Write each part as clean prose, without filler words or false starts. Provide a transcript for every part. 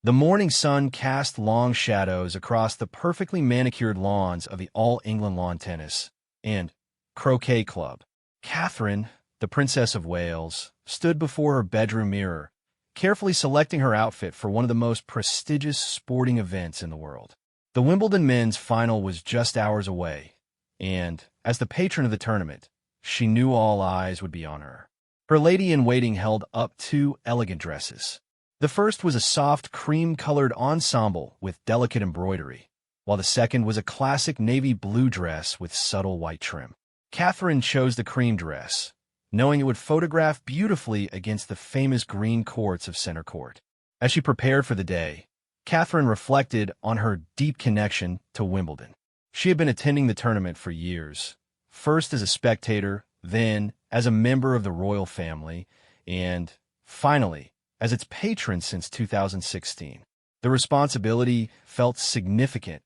The morning sun cast long shadows across the perfectly manicured lawns of the All England Lawn Tennis and Croquet Club. Catherine, the Princess of Wales, stood before her bedroom mirror, carefully selecting her outfit for one of the most prestigious sporting events in the world. The Wimbledon men's final was just hours away, and, as the patron of the tournament, she knew all eyes would be on her. Her lady-in-waiting held up two elegant dresses. The first was a soft cream-colored ensemble with delicate embroidery, while the second was a classic navy blue dress with subtle white trim. Catherine chose the cream dress, knowing it would photograph beautifully against the famous green courts of Center Court. As she prepared for the day, Catherine reflected on her deep connection to Wimbledon. She had been attending the tournament for years, first as a spectator, then as a member of the royal family, and, finally, as its patron since 2016. The responsibility felt significant,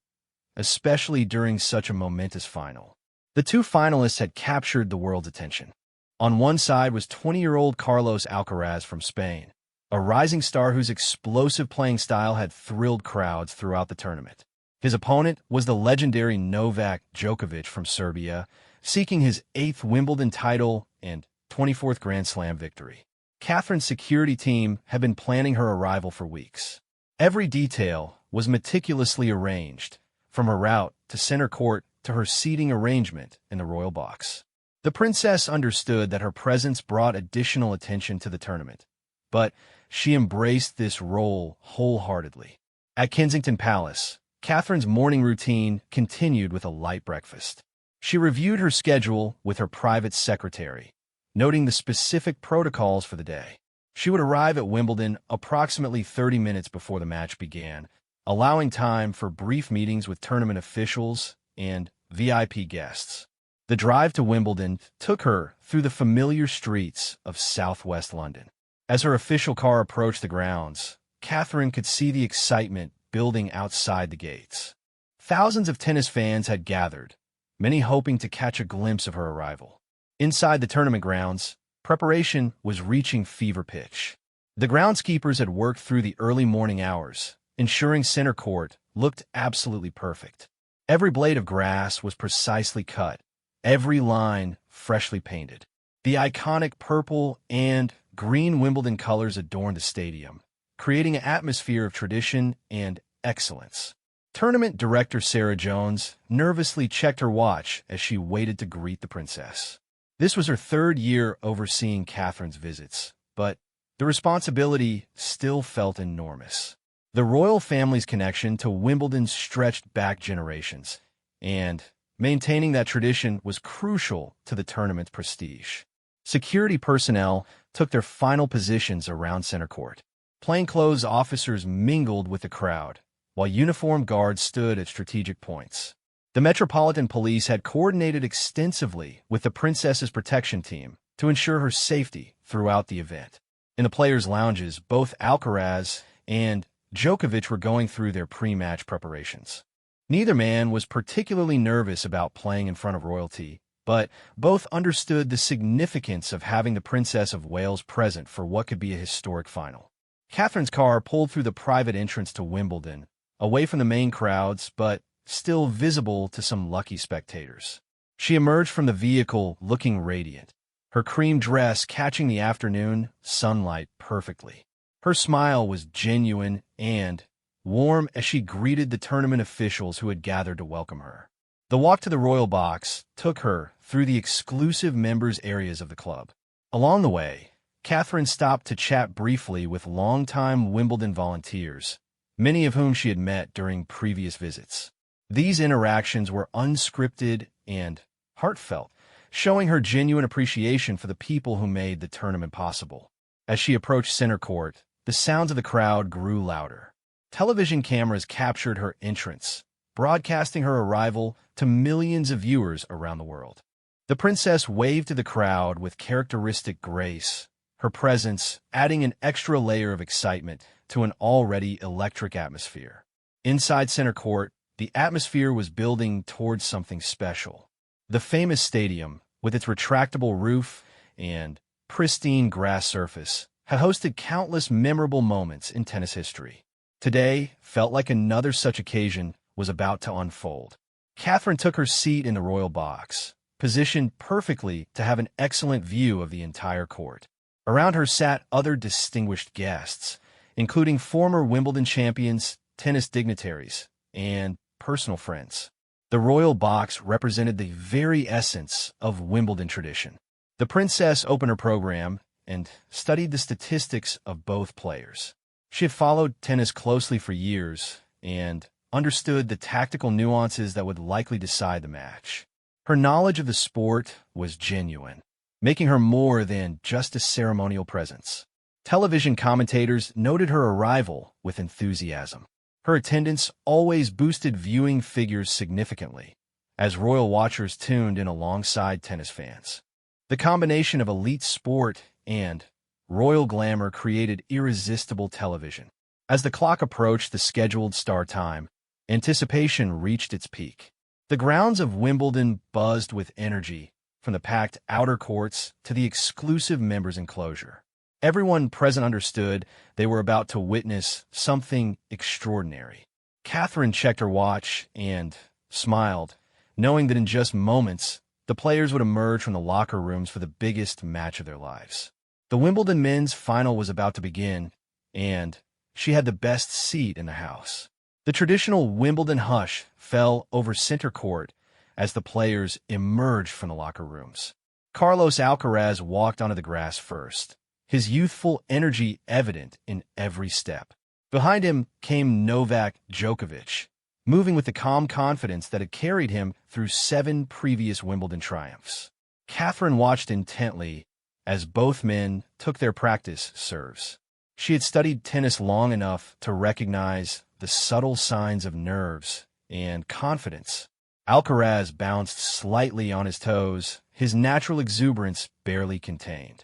especially during such a momentous final. The two finalists had captured the world's attention. On one side was 20-year-old Carlos Alcaraz from Spain, a rising star whose explosive playing style had thrilled crowds throughout the tournament. His opponent was the legendary Novak Djokovic from Serbia, seeking his 8th Wimbledon title and 24th Grand Slam victory. Catherine's security team had been planning her arrival for weeks. Every detail was meticulously arranged, from her route to center court to her seating arrangement in the royal box. The princess understood that her presence brought additional attention to the tournament, but she embraced this role wholeheartedly. At Kensington Palace, Catherine's morning routine continued with a light breakfast. She reviewed her schedule with her private secretary, noting the specific protocols for the day. She would arrive at Wimbledon approximately 30 minutes before the match began, allowing time for brief meetings with tournament officials and VIP guests. The drive to Wimbledon took her through the familiar streets of southwest London. As her official car approached the grounds, Catherine could see the excitement building outside the gates. Thousands of tennis fans had gathered, many hoping to catch a glimpse of her arrival. Inside the tournament grounds, preparation was reaching fever pitch. The groundskeepers had worked through the early morning hours, ensuring center court looked absolutely perfect. Every blade of grass was precisely cut, every line freshly painted. The iconic purple and green Wimbledon colors adorned the stadium, creating an atmosphere of tradition and excellence. Tournament director Sarah Jones nervously checked her watch as she waited to greet the princess. This was her 3rd year overseeing Catherine's visits, but the responsibility still felt enormous. The royal family's connection to Wimbledon stretched back generations, and maintaining that tradition was crucial to the tournament's prestige. Security personnel took their final positions around center court. Plainclothes officers mingled with the crowd, while uniformed guards stood at strategic points. The Metropolitan Police had coordinated extensively with the princess's protection team to ensure her safety throughout the event. In the players' lounges, both Alcaraz and Djokovic were going through their pre-match preparations. Neither man was particularly nervous about playing in front of royalty, but both understood the significance of having the Princess of Wales present for what could be a historic final. Catherine's car pulled through the private entrance to Wimbledon, away from the main crowds, but still visible to some lucky spectators. She emerged from the vehicle looking radiant, her cream dress catching the afternoon sunlight perfectly. Her smile was genuine and warm as she greeted the tournament officials who had gathered to welcome her. The walk to the royal box took her through the exclusive members' areas of the club. Along the way, Catherine stopped to chat briefly with longtime Wimbledon volunteers, many of whom she had met during previous visits. These interactions were unscripted and heartfelt, showing her genuine appreciation for the people who made the tournament possible. As she approached center court, the sounds of the crowd grew louder. Television cameras captured her entrance, broadcasting her arrival to millions of viewers around the world. The princess waved to the crowd with characteristic grace, her presence adding an extra layer of excitement to an already electric atmosphere. Inside center court, the atmosphere was building towards something special. The famous stadium, with its retractable roof and pristine grass surface, had hosted countless memorable moments in tennis history. Today felt like another such occasion was about to unfold. Catherine took her seat in the royal box, positioned perfectly to have an excellent view of the entire court. Around her sat other distinguished guests, including former Wimbledon champions, tennis dignitaries, and personal friends. The royal box represented the very essence of Wimbledon tradition. The princess opened her program and studied the statistics of both players. She had followed tennis closely for years and understood the tactical nuances that would likely decide the match. Her knowledge of the sport was genuine, making her more than just a ceremonial presence. Television commentators noted her arrival with enthusiasm. Her attendance always boosted viewing figures significantly, as royal watchers tuned in alongside tennis fans. The combination of elite sport and royal glamour created irresistible television. As the clock approached the scheduled start time, anticipation reached its peak. The grounds of Wimbledon buzzed with energy, from the packed outer courts to the exclusive members' enclosure. Everyone present understood they were about to witness something extraordinary. Catherine checked her watch and smiled, knowing that in just moments, the players would emerge from the locker rooms for the biggest match of their lives. The Wimbledon men's final was about to begin, and she had the best seat in the house. The traditional Wimbledon hush fell over center court as the players emerged from the locker rooms. Carlos Alcaraz walked onto the grass first, his youthful energy evident in every step. Behind him came Novak Djokovic, moving with the calm confidence that had carried him through 7 previous Wimbledon triumphs. Catherine watched intently as both men took their practice serves. She had studied tennis long enough to recognize the subtle signs of nerves and confidence. Alcaraz bounced slightly on his toes, his natural exuberance barely contained.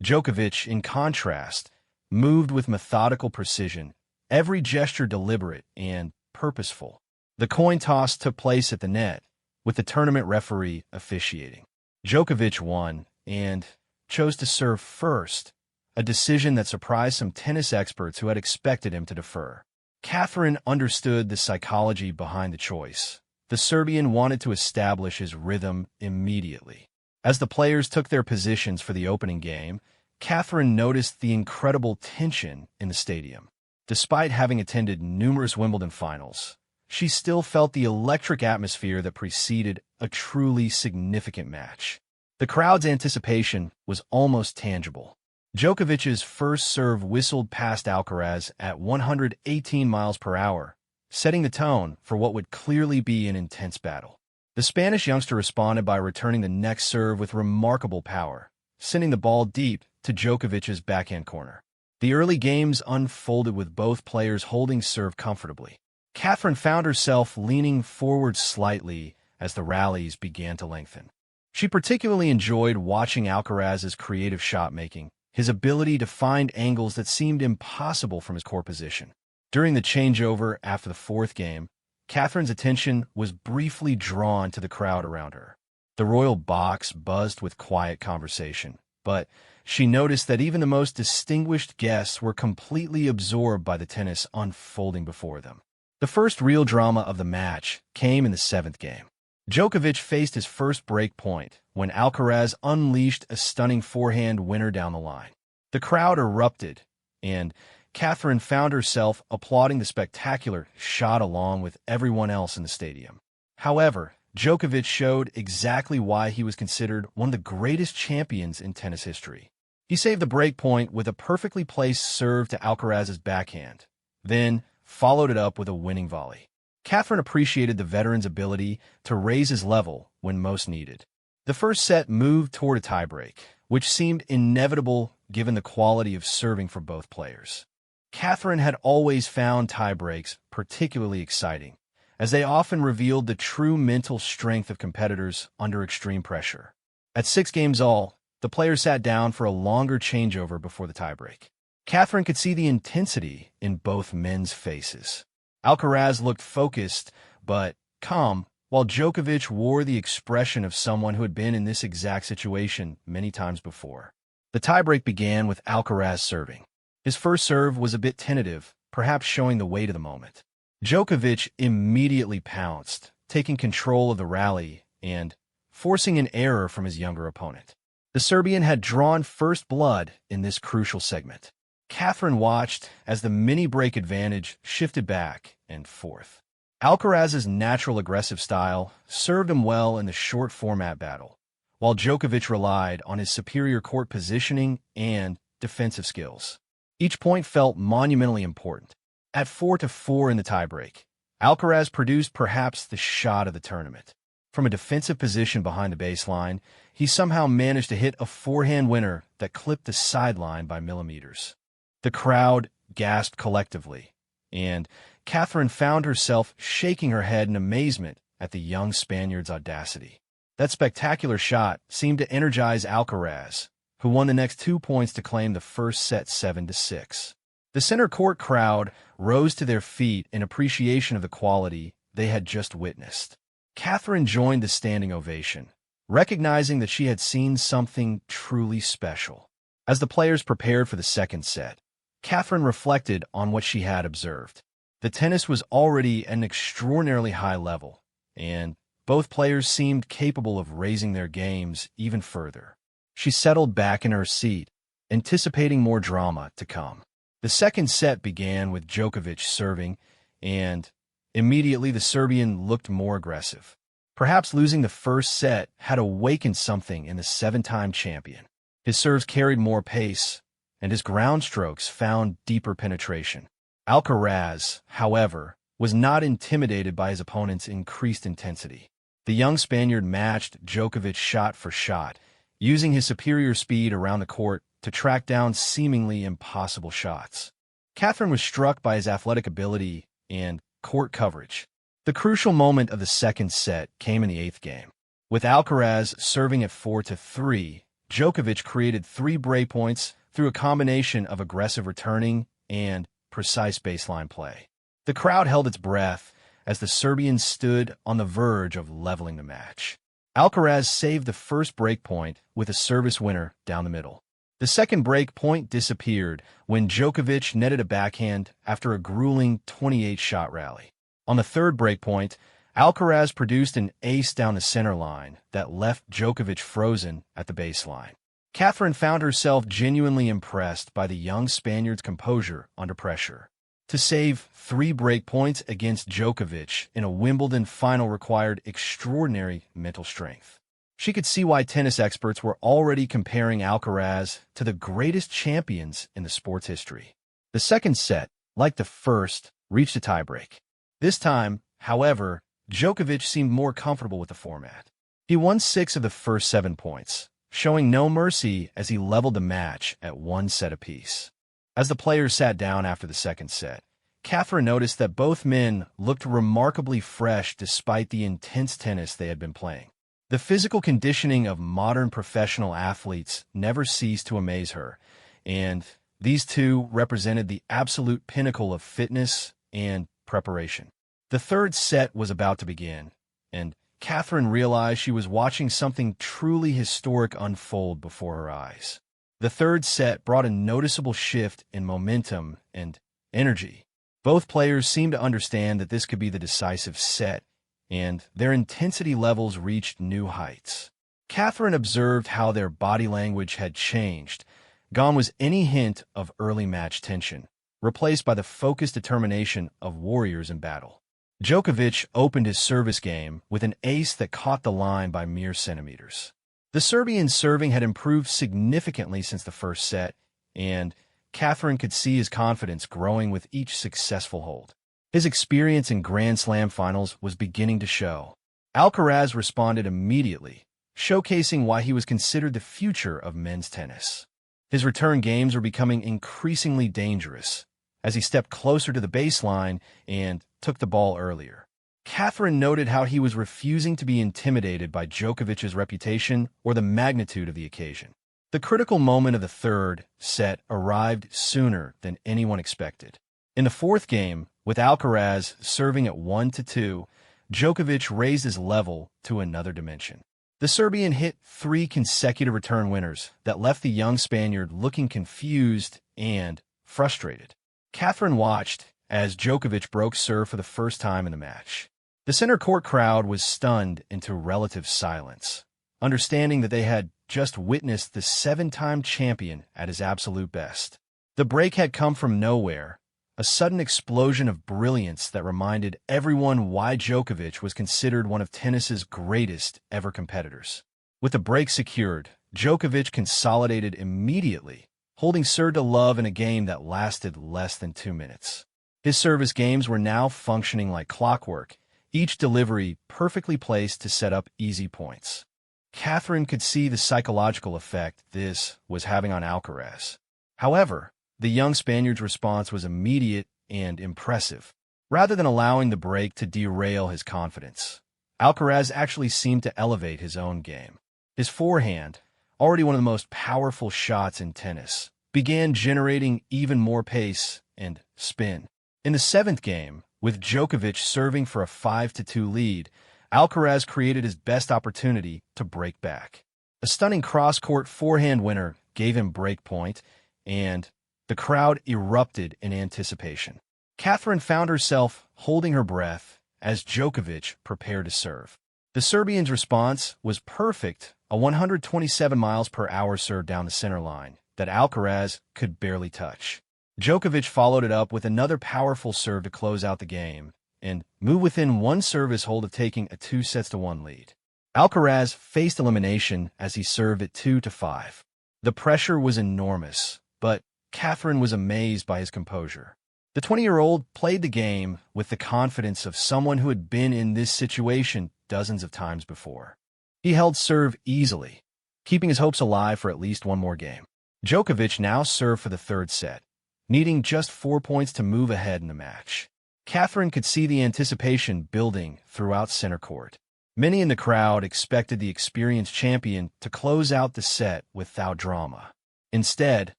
Djokovic, in contrast, moved with methodical precision, every gesture deliberate and purposeful. The coin toss took place at the net, with the tournament referee officiating. Djokovic won and chose to serve first, a decision that surprised some tennis experts who had expected him to defer. Catherine understood the psychology behind the choice. The Serbian wanted to establish his rhythm immediately. As the players took their positions for the opening game, Catherine noticed the incredible tension in the stadium. Despite having attended numerous Wimbledon finals, she still felt the electric atmosphere that preceded a truly significant match. The crowd's anticipation was almost tangible. Djokovic's first serve whistled past Alcaraz at 118 miles per hour, setting the tone for what would clearly be an intense battle. The Spanish youngster responded by returning the next serve with remarkable power, sending the ball deep to Djokovic's backhand corner. The early games unfolded with both players holding serve comfortably. Catherine found herself leaning forward slightly as the rallies began to lengthen. She particularly enjoyed watching Alcaraz's creative shot-making, his ability to find angles that seemed impossible from his core position. During the changeover after the 4th game, Catherine's attention was briefly drawn to the crowd around her. The royal box buzzed with quiet conversation, but she noticed that even the most distinguished guests were completely absorbed by the tennis unfolding before them. The first real drama of the match came in the 7th game. Djokovic faced his first break point when Alcaraz unleashed a stunning forehand winner down the line. The crowd erupted, and Catherine found herself applauding the spectacular shot along with everyone else in the stadium. However, Djokovic showed exactly why he was considered one of the greatest champions in tennis history. He saved the break point with a perfectly placed serve to Alcaraz's backhand, then followed it up with a winning volley. Catherine appreciated the veteran's ability to raise his level when most needed. The first set moved toward a tiebreak, which seemed inevitable given the quality of serving for both players. Catherine had always found tiebreaks particularly exciting, as they often revealed the true mental strength of competitors under extreme pressure. At 6 games all, the players sat down for a longer changeover before the tiebreak. Catherine could see the intensity in both men's faces. Alcaraz looked focused but calm, while Djokovic wore the expression of someone who had been in this exact situation many times before. The tiebreak began with Alcaraz serving. His first serve was a bit tentative, perhaps showing the weight of the moment. Djokovic immediately pounced, taking control of the rally and forcing an error from his younger opponent. The Serbian had drawn first blood in this crucial segment. Catherine watched as the mini-break advantage shifted back and forth. Alcaraz's natural aggressive style served him well in the short format battle, while Djokovic relied on his superior court positioning and defensive skills. Each point felt monumentally important. At 4-4 in the tiebreak, Alcaraz produced perhaps the shot of the tournament. From a defensive position behind the baseline, he somehow managed to hit a forehand winner that clipped the sideline by millimeters. The crowd gasped collectively, and Catherine found herself shaking her head in amazement at the young Spaniard's audacity. That spectacular shot seemed to energize Alcaraz, who won the next 2 points to claim the first set 7-6. The center court crowd rose to their feet in appreciation of the quality they had just witnessed. Catherine joined the standing ovation, recognizing that she had seen something truly special. As the players prepared for the second set, Catherine reflected on what she had observed. The tennis was already at an extraordinarily high level, and both players seemed capable of raising their games even further. She settled back in her seat, anticipating more drama to come. The second set began with Djokovic serving, and immediately the Serbian looked more aggressive. Perhaps losing the first set had awakened something in the seven-time champion. His serves carried more pace, and his ground strokes found deeper penetration. Alcaraz, however, was not intimidated by his opponent's increased intensity. The young Spaniard matched Djokovic shot for shot, using his superior speed around the court to track down seemingly impossible shots. Catherine was struck by his athletic ability and court coverage. The crucial moment of the second set came in the eighth game. With Alcaraz serving at 4-3, Djokovic created 3 break points through a combination of aggressive returning and precise baseline play. The crowd held its breath as the Serbian stood on the verge of leveling the match. Alcaraz saved the first break point with a service winner down the middle. The second break point disappeared when Djokovic netted a backhand after a grueling 28-shot rally. On the third break point, Alcaraz produced an ace down the center line that left Djokovic frozen at the baseline. Catherine found herself genuinely impressed by the young Spaniard's composure under pressure. To save 3 break points against Djokovic in a Wimbledon final required extraordinary mental strength. She could see why tennis experts were already comparing Alcaraz to the greatest champions in the sport's history. The second set, like the first, reached a tiebreak. This time, however, Djokovic seemed more comfortable with the format. He won 6 of the first 7 points, showing no mercy as he leveled the match at 1 set apiece. As the players sat down after the second set, Catherine noticed that both men looked remarkably fresh despite the intense tennis they had been playing. The physical conditioning of modern professional athletes never ceased to amaze her, and these two represented the absolute pinnacle of fitness and preparation. The third set was about to begin, and Catherine realized she was watching something truly historic unfold before her eyes. The third set brought a noticeable shift in momentum and energy. Both players seemed to understand that this could be the decisive set, and their intensity levels reached new heights. Catherine observed how their body language had changed. Gone was any hint of early match tension, replaced by the focused determination of warriors in battle. Djokovic opened his service game with an ace that caught the line by mere centimeters. The Serbian's serving had improved significantly since the first set, and Catherine could see his confidence growing with each successful hold. His experience in Grand Slam finals was beginning to show. Alcaraz responded immediately, showcasing why he was considered the future of men's tennis. His return games were becoming increasingly dangerous as he stepped closer to the baseline and took the ball earlier. Catherine noted how he was refusing to be intimidated by Djokovic's reputation or the magnitude of the occasion. The critical moment of the third set arrived sooner than anyone expected. In the fourth game, with Alcaraz serving at 1-2, Djokovic raised his level to another dimension. The Serbian hit 3 consecutive return winners that left the young Spaniard looking confused and frustrated. Catherine watched as Djokovic broke serve for the first time in the match. The center court crowd was stunned into relative silence, understanding that they had just witnessed the seven-time champion at his absolute best. The break had come from nowhere, a sudden explosion of brilliance that reminded everyone why Djokovic was considered one of tennis's greatest ever competitors. With the break secured, Djokovic consolidated immediately, holding serve to love in a game that lasted less than 2 minutes. His service games were now functioning like clockwork, each delivery perfectly placed to set up easy points. Catherine could see the psychological effect this was having on Alcaraz. However, the young Spaniard's response was immediate and impressive. Rather than allowing the break to derail his confidence, Alcaraz actually seemed to elevate his own game. His forehand, already one of the most powerful shots in tennis, began generating even more pace and spin. In the seventh game, with Djokovic serving for a 5-2 lead, Alcaraz created his best opportunity to break back. A stunning cross-court forehand winner gave him break point, and the crowd erupted in anticipation. Catherine found herself holding her breath as Djokovic prepared to serve. The Serbian's response was perfect, a 127 miles per hour serve down the center line that Alcaraz could barely touch. Djokovic followed it up with another powerful serve to close out the game and move within one service hold of taking a 2-1 lead. Alcaraz faced elimination as he served at 2-5. The pressure was enormous, but Catherine was amazed by his composure. The 20-year-old played the game with the confidence of someone who had been in this situation dozens of times before. He held serve easily, keeping his hopes alive for at least one more game. Djokovic now served for the third set, needing just 4 points to move ahead in the match. Catherine could see the anticipation building throughout center court. Many in the crowd expected the experienced champion to close out the set without drama. Instead,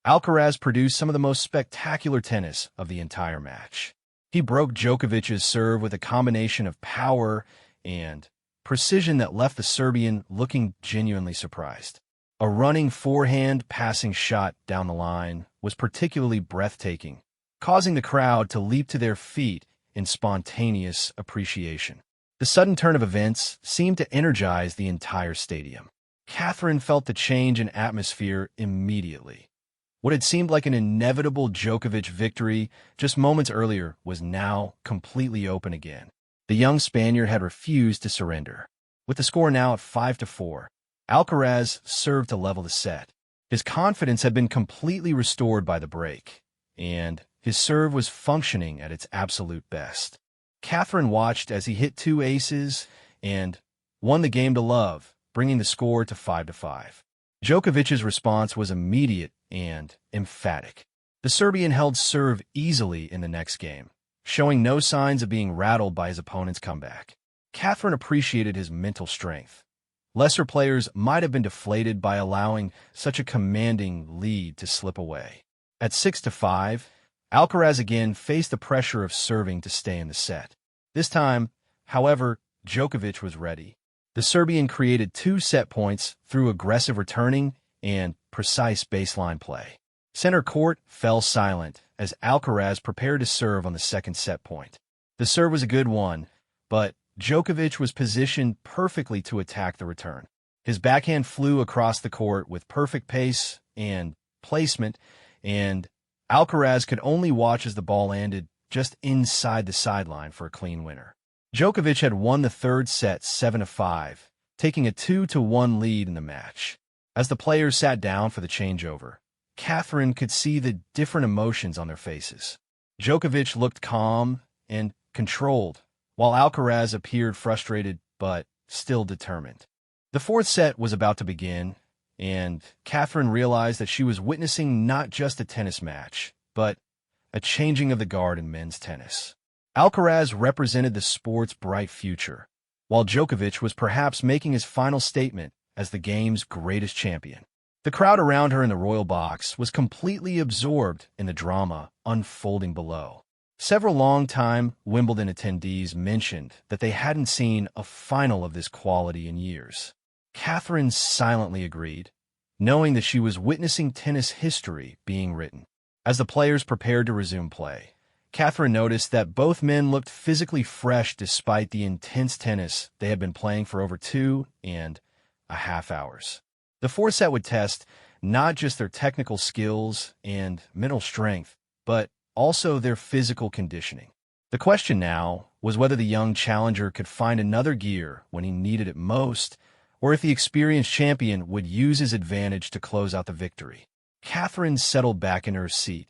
Alcaraz produced some of the most spectacular tennis of the entire match. He broke Djokovic's serve with a combination of power and precision that left the Serbian looking genuinely surprised. A running forehand passing shot down the line was particularly breathtaking, causing the crowd to leap to their feet in spontaneous appreciation. The sudden turn of events seemed to energize the entire stadium. Catherine felt the change in atmosphere immediately. What had seemed like an inevitable Djokovic victory just moments earlier was now completely open again. The young Spaniard had refused to surrender. With the score now at 5-4, Alcaraz served to level the set. His confidence had been completely restored by the break, and his serve was functioning at its absolute best. Catherine watched as he hit 2 aces and won the game to love, bringing the score to 5-5. Djokovic's response was immediate and emphatic. The Serbian held serve easily in the next game, showing no signs of being rattled by his opponent's comeback. Catherine appreciated his mental strength. Lesser players might have been deflated by allowing such a commanding lead to slip away. At 6-5, Alcaraz again faced the pressure of serving to stay in the set. This time, however, Djokovic was ready. The Serbian created 2 set points through aggressive returning and precise baseline play. Center court fell silent as Alcaraz prepared to serve on the second set point. The serve was a good one, but Djokovic was positioned perfectly to attack the return. His backhand flew across the court with perfect pace and placement, and Alcaraz could only watch as the ball landed just inside the sideline for a clean winner. Djokovic had won the third set 7-5, taking a 2-1 lead in the match. As the players sat down for the changeover, Catherine could see the different emotions on their faces. Djokovic looked calm and controlled, while Alcaraz appeared frustrated but still determined. The fourth set was about to begin, and Catherine realized that she was witnessing not just a tennis match, but a changing of the guard in men's tennis. Alcaraz represented the sport's bright future, while Djokovic was perhaps making his final statement as the game's greatest champion. The crowd around her in the royal box was completely absorbed in the drama unfolding below. Several long-time Wimbledon attendees mentioned that they hadn't seen a final of this quality in years. Catherine silently agreed, knowing that she was witnessing tennis history being written. As the players prepared to resume play, Catherine noticed that both men looked physically fresh despite the intense tennis they had been playing for over 2.5 hours. The fourth set would test not just their technical skills and mental strength, but also their physical conditioning. The question now was whether the young challenger could find another gear when he needed it most, or if the experienced champion would use his advantage to close out the victory. Catherine settled back in her seat,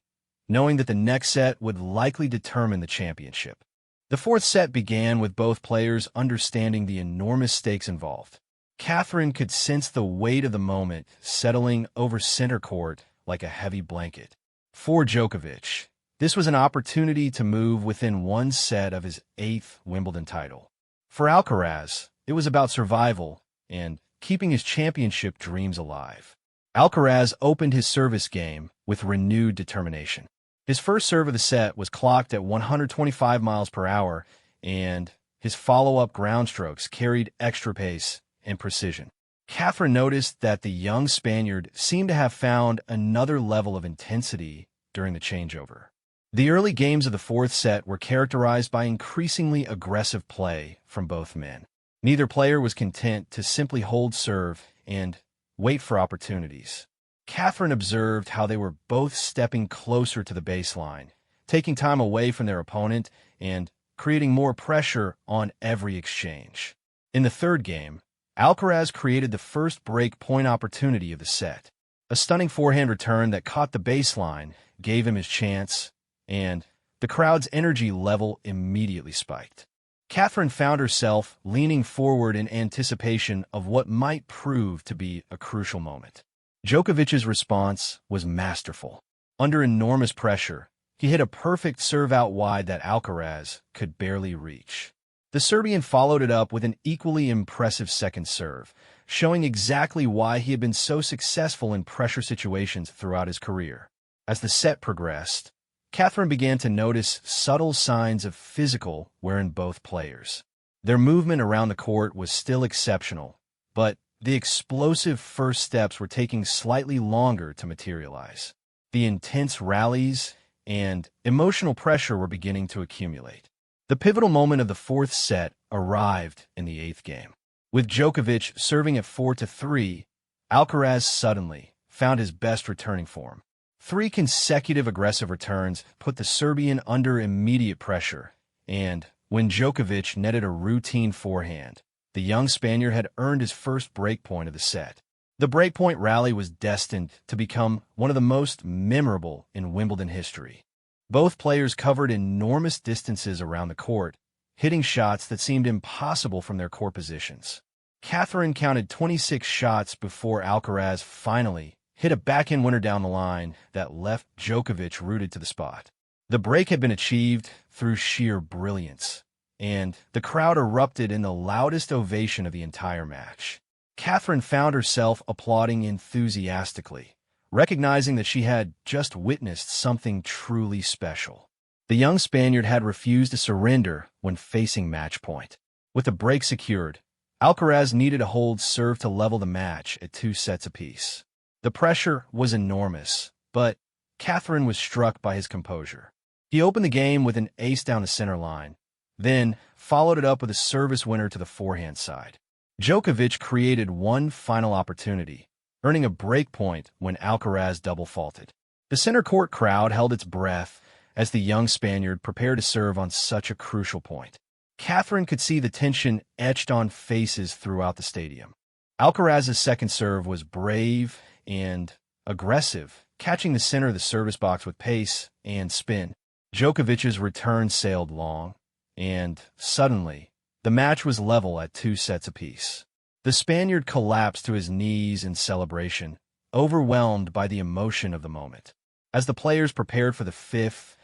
knowing that the next set would likely determine the championship. The fourth set began with both players understanding the enormous stakes involved. Catherine could sense the weight of the moment settling over center court like a heavy blanket. For Djokovic, this was an opportunity to move within one set of his 8th Wimbledon title. For Alcaraz, it was about survival and keeping his championship dreams alive. Alcaraz opened his service game with renewed determination. His first serve of the set was clocked at 125 miles per hour, and his follow-up ground strokes carried extra pace and precision. Catherine noticed that the young Spaniard seemed to have found another level of intensity during the changeover. The early games of the fourth set were characterized by increasingly aggressive play from both men. Neither player was content to simply hold serve and wait for opportunities. Catherine observed how they were both stepping closer to the baseline, taking time away from their opponent and creating more pressure on every exchange. In the third game, Alcaraz created the first break point opportunity of the set. A stunning forehand return that caught the baseline gave him his chance, and the crowd's energy level immediately spiked. Catherine found herself leaning forward in anticipation of what might prove to be a crucial moment. Djokovic's response was masterful. Under enormous pressure, he hit a perfect serve out wide that Alcaraz could barely reach. The Serbian followed it up with an equally impressive second serve, showing exactly why he had been so successful in pressure situations throughout his career. As the set progressed, Catherine began to notice subtle signs of physical wear in both players. Their movement around the court was still exceptional, but the explosive first steps were taking slightly longer to materialize. The intense rallies and emotional pressure were beginning to accumulate. The pivotal moment of the fourth set arrived in the 8th game. With Djokovic serving at 4-3, Alcaraz suddenly found his best returning form. 3 consecutive aggressive returns put the Serbian under immediate pressure, and when Djokovic netted a routine forehand, the young Spaniard had earned his first breakpoint of the set. The breakpoint rally was destined to become one of the most memorable in Wimbledon history. Both players covered enormous distances around the court, hitting shots that seemed impossible from their court positions. Catherine counted 26 shots before Alcaraz finally hit a backhand winner down the line that left Djokovic rooted to the spot. The break had been achieved through sheer brilliance, and the crowd erupted in the loudest ovation of the entire match. Catherine found herself applauding enthusiastically, recognizing that she had just witnessed something truly special. The young Spaniard had refused to surrender when facing match point. With the break secured, Alcaraz needed a hold serve to level the match at 2 sets apiece. The pressure was enormous, but Catherine was struck by his composure. He opened the game with an ace down the center line, then followed it up with a service winner to the forehand side. Djokovic created one final opportunity, earning a break point when Alcaraz double faulted. The center court crowd held its breath as the young Spaniard prepared to serve on such a crucial point. Catherine could see the tension etched on faces throughout the stadium. Alcaraz's second serve was brave and aggressive, catching the center of the service box with pace and spin. Djokovic's return sailed long, and suddenly, the match was level at 2 sets apiece. The Spaniard collapsed to his knees in celebration, overwhelmed by the emotion of the moment. As the players prepared for the 5th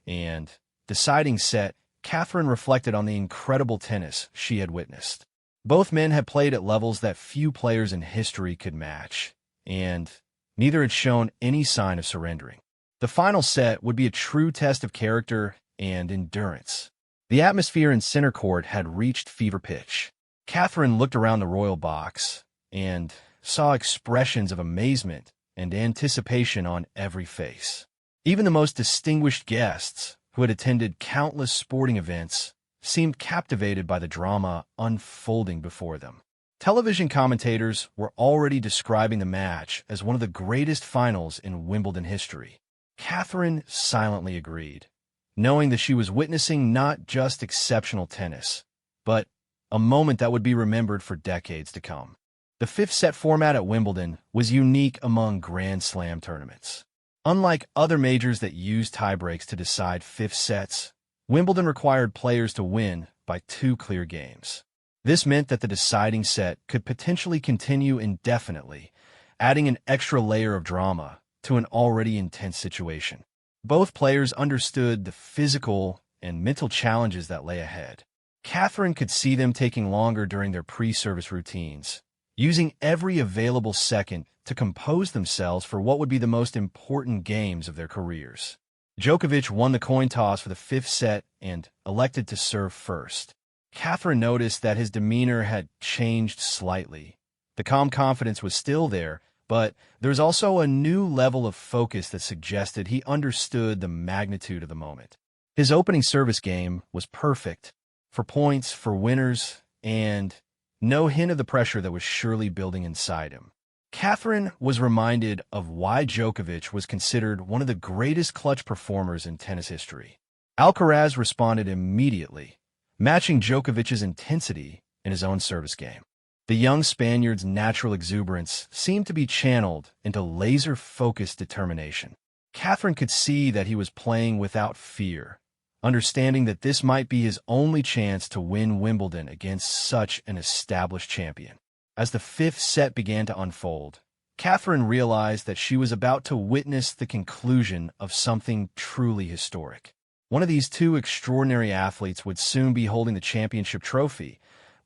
and deciding set, Catherine reflected on the incredible tennis she had witnessed. Both men had played at levels that few players in history could match, and neither had shown any sign of surrendering. The final set would be a true test of character and endurance. The atmosphere in center court had reached fever pitch. Catherine looked around the royal box and saw expressions of amazement and anticipation on every face. Even the most distinguished guests, who had attended countless sporting events, seemed captivated by the drama unfolding before them. Television commentators were already describing the match as one of the greatest finals in Wimbledon history. Catherine silently agreed, knowing that she was witnessing not just exceptional tennis, but a moment that would be remembered for decades to come. The fifth-set format at Wimbledon was unique among Grand Slam tournaments. Unlike other majors that used tiebreaks to decide fifth sets, Wimbledon required players to win by 2 clear games. This meant that the deciding set could potentially continue indefinitely, adding an extra layer of drama to an already intense situation. Both players understood the physical and mental challenges that lay ahead. Catherine could see them taking longer during their pre-service routines, using every available second to compose themselves for what would be the most important games of their careers. Djokovic won the coin toss for the fifth set and elected to serve first. Catherine noticed that his demeanor had changed slightly. The calm confidence was still there, but there was also a new level of focus that suggested he understood the magnitude of the moment. His opening service game was perfect, for points, for winners, and no hint of the pressure that was surely building inside him. Catherine was reminded of why Djokovic was considered one of the greatest clutch performers in tennis history. Alcaraz responded immediately, matching Djokovic's intensity in his own service game. The young Spaniard's natural exuberance seemed to be channeled into laser-focused determination. Catherine could see that he was playing without fear, understanding that this might be his only chance to win Wimbledon against such an established champion. As the fifth set began to unfold, Catherine realized that she was about to witness the conclusion of something truly historic. One of these two extraordinary athletes would soon be holding the championship trophy,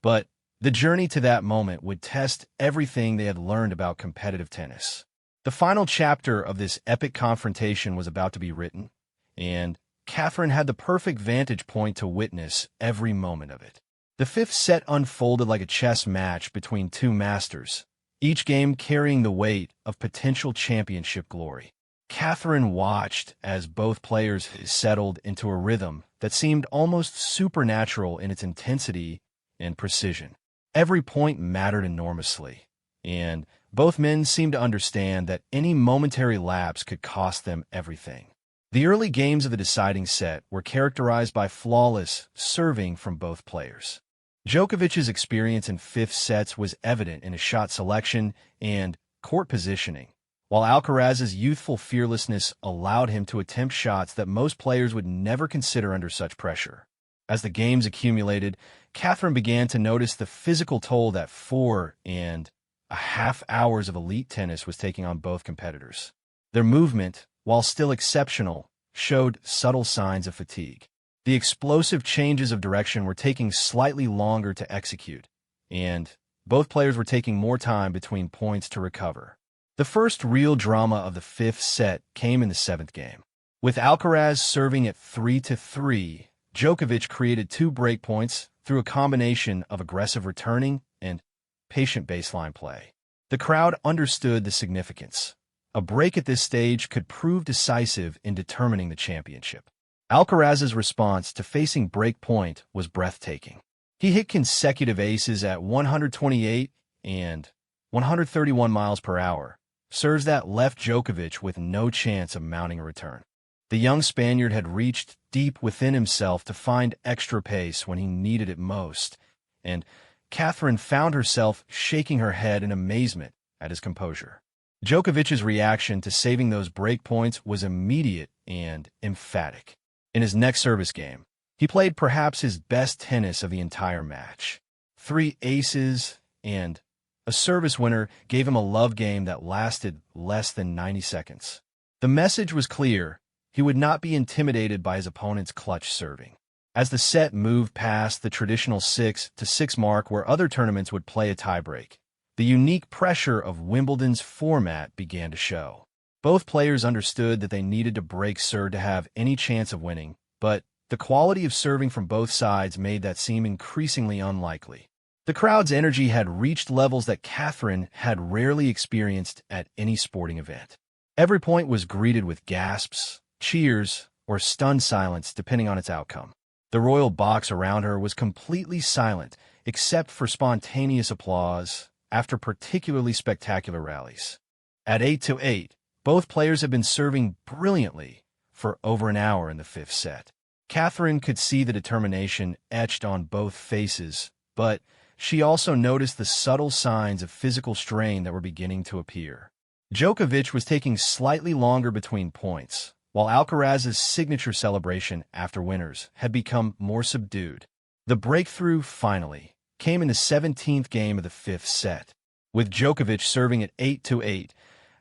but the journey to that moment would test everything they had learned about competitive tennis. The final chapter of this epic confrontation was about to be written, and Catherine had the perfect vantage point to witness every moment of it. The fifth set unfolded like a chess match between two masters, each game carrying the weight of potential championship glory. Catherine watched as both players settled into a rhythm that seemed almost supernatural in its intensity and precision. Every point mattered enormously, and both men seemed to understand that any momentary lapse could cost them everything. The early games of the deciding set were characterized by flawless serving from both players. Djokovic's experience in fifth sets was evident in his shot selection and court positioning, while Alcaraz's youthful fearlessness allowed him to attempt shots that most players would never consider under such pressure. As the games accumulated, Catherine began to notice the physical toll that 4.5 hours of elite tennis was taking on both competitors. Their movement, while still exceptional, showed subtle signs of fatigue. The explosive changes of direction were taking slightly longer to execute, and both players were taking more time between points to recover. The first real drama of the fifth set came in the seventh game. With Alcaraz serving at 3-3, Djokovic created 2 break points through a combination of aggressive returning and patient baseline play. The crowd understood the significance. A break at this stage could prove decisive in determining the championship. Alcaraz's response to facing break point was breathtaking. He hit consecutive aces at 128 and 131 miles per hour, serves that left Djokovic with no chance of mounting a return. The young Spaniard had reached deep within himself to find extra pace when he needed it most, and Catherine found herself shaking her head in amazement at his composure. Djokovic's reaction to saving those break points was immediate and emphatic. In his next service game, he played perhaps his best tennis of the entire match. 3 aces and a service winner gave him a love game that lasted less than 90 seconds. The message was clear. He would not be intimidated by his opponent's clutch serving. As the set moved past the traditional 6-6 mark where other tournaments would play a tiebreak, the unique pressure of Wimbledon's format began to show. Both players understood that they needed to break serve to have any chance of winning, but the quality of serving from both sides made that seem increasingly unlikely. The crowd's energy had reached levels that Catherine had rarely experienced at any sporting event. Every point was greeted with gasps, cheers, or stunned silence depending on its outcome. The royal box around her was completely silent, except for spontaneous applause after particularly spectacular rallies. At 8-8, both players had been serving brilliantly for over an hour in the fifth set. Catherine could see the determination etched on both faces, but she also noticed the subtle signs of physical strain that were beginning to appear. Djokovic was taking slightly longer between points, while Alcaraz's signature celebration after winners had become more subdued. The breakthrough, finally, came in the 17th game of the fifth set. With Djokovic serving at 8-8,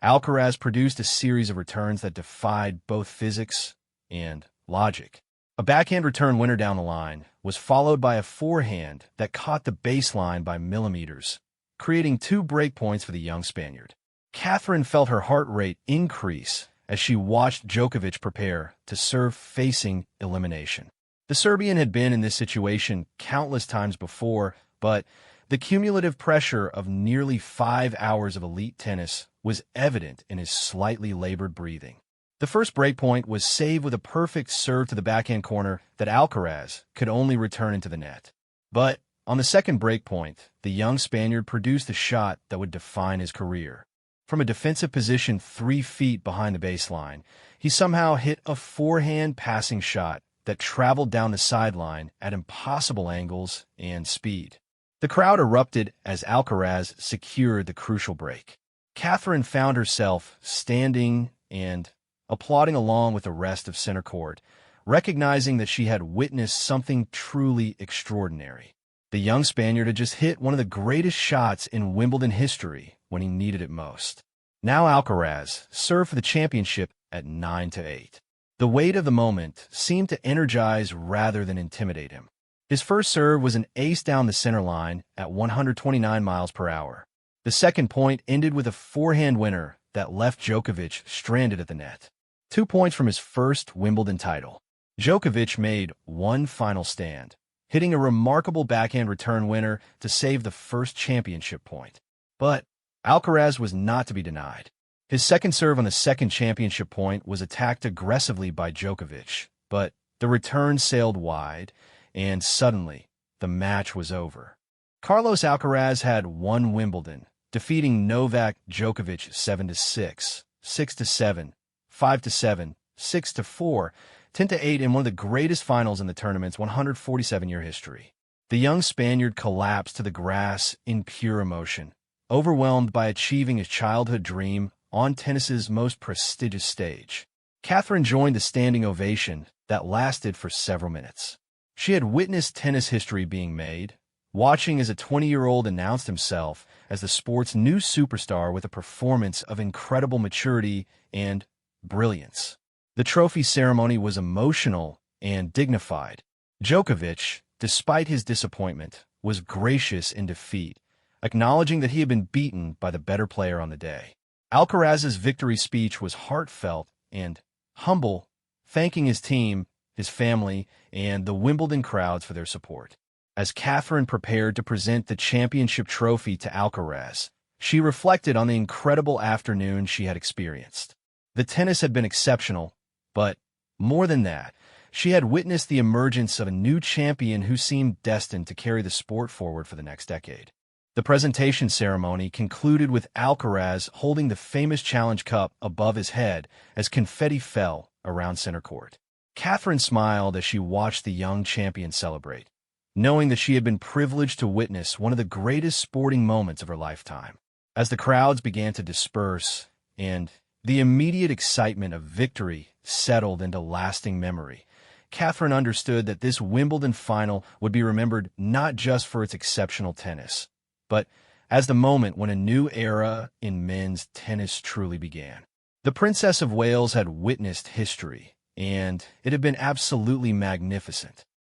Alcaraz produced a series of returns that defied both physics and logic. A backhand return winner down the line was followed by a forehand that caught the baseline by millimeters, creating 2 break points for the young Spaniard. Catherine felt her heart rate increase as she watched Djokovic prepare to serve facing elimination. The Serbian had been in this situation countless times before, but the cumulative pressure of nearly 5 hours of elite tennis was evident in his slightly labored breathing. The first breakpoint was saved with a perfect serve to the backhand corner that Alcaraz could only return into the net. But on the second breakpoint, the young Spaniard produced a shot that would define his career. From a defensive position 3 feet behind the baseline, he somehow hit a forehand passing shot that traveled down the sideline at impossible angles and speed. The crowd erupted as Alcaraz secured the crucial break. Catherine found herself standing and applauding along with the rest of center court, recognizing that she had witnessed something truly extraordinary. The young Spaniard had just hit one of the greatest shots in Wimbledon history when he needed it most. Now Alcaraz served for the championship at 9-8. The weight of the moment seemed to energize rather than intimidate him. His first serve was an ace down the center line at 129 miles per hour. The second point ended with a forehand winner that left Djokovic stranded at the net. 2 points from his first Wimbledon title. Djokovic made one final stand, hitting a remarkable backhand return winner to save the first championship point. But Alcaraz was not to be denied. His second serve on the second championship point was attacked aggressively by Djokovic, but the return sailed wide, and suddenly the match was over. Carlos Alcaraz had won Wimbledon, defeating Novak Djokovic 7-6, 6-7, 5-7, 6-4, 10-8 in one of the greatest finals in the tournament's 147-year history. The young Spaniard collapsed to the grass in pure emotion, overwhelmed by achieving his childhood dream on tennis's most prestigious stage. Catherine joined the standing ovation that lasted for several minutes. She had witnessed tennis history being made, watching as a 20-year-old announced himself as the sport's new superstar with a performance of incredible maturity and brilliance. The trophy ceremony was emotional and dignified. Djokovic, despite his disappointment, was gracious in defeat, acknowledging that he had been beaten by the better player on the day. Alcaraz's victory speech was heartfelt and humble, thanking his team, his family, and the Wimbledon crowds for their support. As Catherine prepared to present the championship trophy to Alcaraz, she reflected on the incredible afternoon she had experienced. The tennis had been exceptional, but more than that, she had witnessed the emergence of a new champion who seemed destined to carry the sport forward for the next decade. The presentation ceremony concluded with Alcaraz holding the famous Challenge Cup above his head as confetti fell around center court. Catherine smiled as she watched the young champion celebrate, knowing that she had been privileged to witness one of the greatest sporting moments of her lifetime. As the crowds began to disperse and the immediate excitement of victory settled into lasting memory, Catherine understood that this Wimbledon final would be remembered not just for its exceptional tennis, but as the moment when a new era in men's tennis truly began. The Princess of Wales had witnessed history, and it had been absolutely magnificent.